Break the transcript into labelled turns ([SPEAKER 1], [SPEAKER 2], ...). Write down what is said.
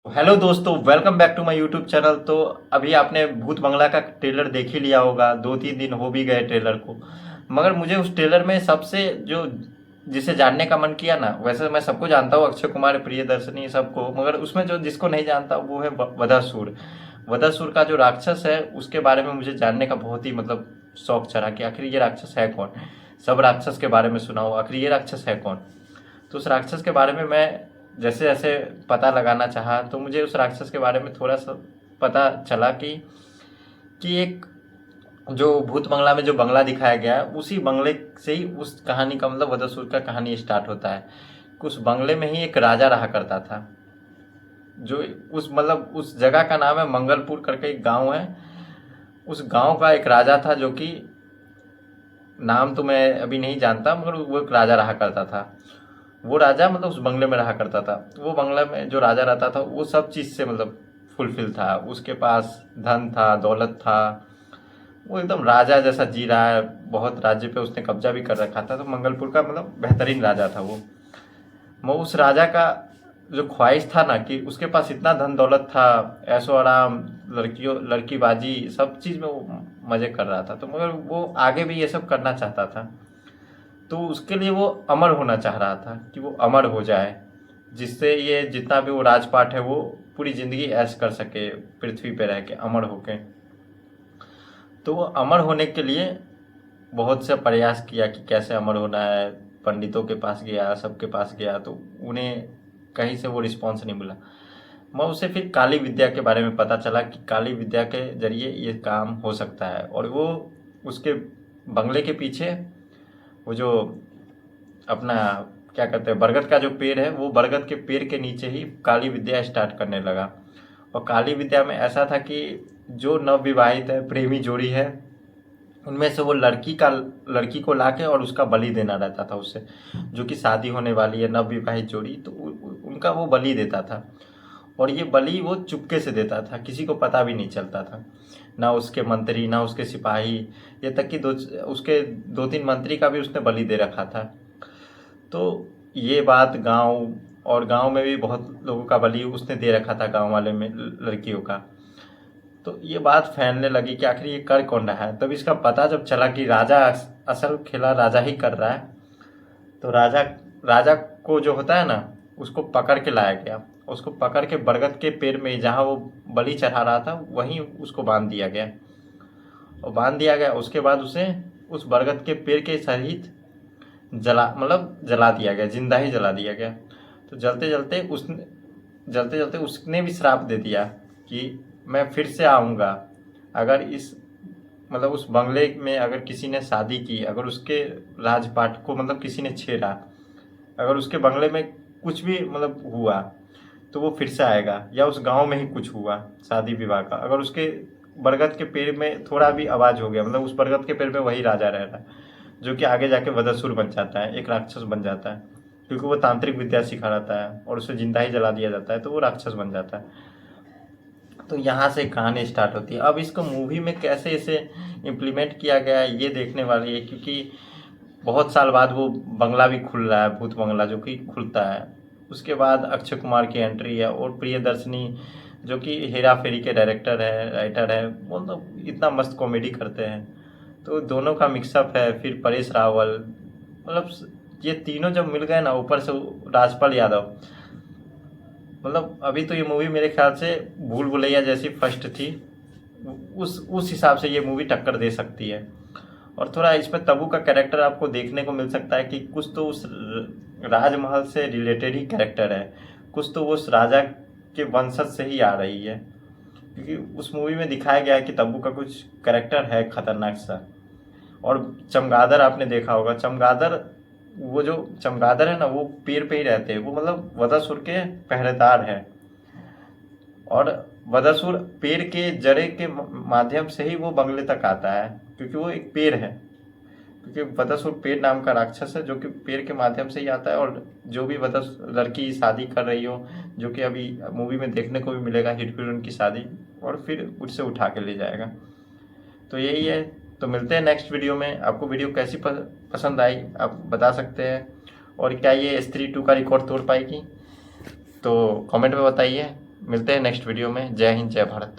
[SPEAKER 1] Hello दोस्तों, welcome back to my YouTube channel. तो अभी आपने भूत बंगला का ट्रेलर देख ही लिया होगा। 2-3 दिन हो भी गए ट्रेलर को। मगर मुझे उस ट्रेलर में सबसे जो जिसे जानने का मन किया ना, वैसे मैं सबको जानता हूँ, अक्षय कुमार, प्रियदर्शनी, सबको। मगर उसमें जो जिसको नहीं जानता वो है वधासुर। वधासुर का जो राक्षस है उसके बारे में मुझे जानने का बहुत ही शौक चढ़ा कि आखिर ये राक्षस है कौन। सब राक्षस के बारे में सुना हो, आखिर ये राक्षस है कौन। तो उस राक्षस के बारे में मैं जैसे जैसे पता लगाना चाहा तो मुझे उस राक्षस के बारे में थोड़ा सा पता चला कि एक जो भूत बंगला में जो बंगला दिखाया गया है उसी बंगले से ही उस कहानी का वधासुर का कहानी स्टार्ट होता है। उस बंगले में ही एक राजा रहा करता था। जो उस उस जगह का नाम है मंगलपुर करके एक गांव है। उस गांव का एक राजा था जो कि नाम तो मैं अभी नहीं जानता, मगर वो एक राजा रहा करता था। वो राजा उस बंगले में रहा करता था। वो बंगला में जो राजा रहता था वो सब चीज़ से फुलफिल था। उसके पास धन था, दौलत था। वो एकदम राजा जैसा जी रहा है। बहुत राज्य पे उसने कब्जा भी कर रखा था। तो मंगलपुर का बेहतरीन राजा था वो उस राजा का जो ख्वाहिश था ना कि उसके पास इतना धन दौलत था, ऐशो आराम, लड़कियों लड़कीबाजी, सब चीज़ में वो मज़े कर रहा था। तो मगर वो आगे भी ये सब करना चाहता था। तो उसके लिए वो अमर होना चाह रहा था कि वो अमर हो जाए, जिससे ये जितना भी वो राजपाट है वो पूरी ज़िंदगी ऐश कर सके पृथ्वी पे रह के अमर होके। तो वो अमर होने के लिए बहुत से प्रयास किया कि कैसे अमर होना है। पंडितों के पास गया, सबके पास गया, तो उन्हें कहीं से वो रिस्पॉन्स नहीं मिला। मैं उसे फिर काली विद्या के बारे में पता चला कि काली विद्या के जरिए ये काम हो सकता है। और वो उसके बंगले के पीछे वो जो अपना क्या कहते हैं, बरगद का जो पेड़ है, वो बरगद के पेड़ के नीचे ही काली विद्या स्टार्ट करने लगा। और काली विद्या में ऐसा था कि जो नवविवाहित है, प्रेमी जोड़ी है, उनमें से वो लड़की को लाके और उसका बलि देना रहता था उससे। जो कि शादी होने वाली है, नवविवाहित जोड़ी, तो उनका वो बलि देता था। और ये बलि वो चुपके से देता था, किसी को पता भी नहीं चलता था। ना उसके मंत्री, ना उसके सिपाही, ये तक कि उसके 2-3 मंत्री का भी उसने बलि दे रखा था। तो ये बात गांव में भी बहुत लोगों का बलि उसने दे रखा था, गांव वाले में लड़कियों का। तो ये बात फैलने लगी कि आखिर ये कर कौन रहा है। तब इसका पता जब चला कि राजा, असल खेला राजा ही कर रहा है। तो राजा राजा को जो होता है ना, उसको पकड़ के लाया गया। उसको पकड़ के बरगद के पेड़ में जहाँ वो बलि चढ़ा रहा था वहीं उसको बांध दिया गया। और बांध दिया गया, उसके बाद उसे उस बरगद के पेड़ के सहित जला दिया गया, जिंदा ही जला दिया गया। तो जलते जलते उसने भी श्राप दे दिया कि मैं फिर से आऊँगा। अगर इस उस बंगले में अगर किसी ने शादी की, अगर उसके राजपाट को किसी ने छेड़ा, अगर उसके बंगले में कुछ भी हुआ, तो वो फिर से आएगा। या उस गांव में ही कुछ हुआ शादी विवाह का, अगर उसके बरगद के पेड़ में थोड़ा भी आवाज़ हो गया, उस बरगद के पेड़ में वही राजा रह रहा है, जो कि आगे जाके वधासुर बन जाता है, एक राक्षस बन जाता है। क्योंकि वो तांत्रिक विद्या सिखा रहता है और उसे जिंदा ही जला दिया जाता है, तो वो राक्षस बन जाता है। तो यहाँ से कहानी स्टार्ट होती है। अब इसको मूवी में कैसे इसे इम्प्लीमेंट किया गया है ये देखने वाली है, क्योंकि बहुत साल बाद वो बंगला भी खुल रहा है, भूत बंगला जो कि खुलता है। उसके बाद अक्षय कुमार की एंट्री है और प्रियदर्शनी जो कि हेरा फेरी के डायरेक्टर है, राइटर है, वो इतना मस्त कॉमेडी करते हैं। तो दोनों का मिक्सअप है। फिर परेश रावल, ये तीनों जब मिल गए ना, ऊपर से राजपाल यादव, अभी तो ये मूवी मेरे ख्याल से भूल भुलैया जैसी फर्स्ट थी, उस हिसाब से ये मूवी टक्कर दे सकती है। और थोड़ा इसमें तब्बू का कैरेक्टर आपको देखने को मिल सकता है कि कुछ तो उस राजमहल से रिलेटेड ही कैरेक्टर है, कुछ तो उस राजा के वंशज से ही आ रही है। क्योंकि उस मूवी में दिखाया गया है कि तब्बू का कुछ कैरेक्टर है खतरनाक सा। और चमगादड़ आपने देखा होगा, चमगादड़, वो जो चमगादड़ है ना, वो पेड़ पे ही रहते हैं। वो वधासुर के पहरेदार है। और वधासुर पेड़ के जड़े के माध्यम से ही वो बंगले तक आता है, क्योंकि वो एक पेड़ है। क्योंकि वधासुर पेड़ नाम का राक्षस है जो कि पेड़ के माध्यम से ही आता है। और जो भी लड़की शादी कर रही हो, जो कि अभी मूवी में देखने को भी मिलेगा, हिट हीरोइन की शादी, और फिर उससे उठा के ले जाएगा। तो यही है। तो मिलते हैं नेक्स्ट वीडियो में। आपको वीडियो कैसी पसंद आई आप बता सकते हैं। और क्या ये स्त्री 2 का रिकॉर्ड तोड़ पाएगी, तो कमेंट में बताइए। मिलते हैं नेक्स्ट वीडियो में। जय हिंद, जय भारत।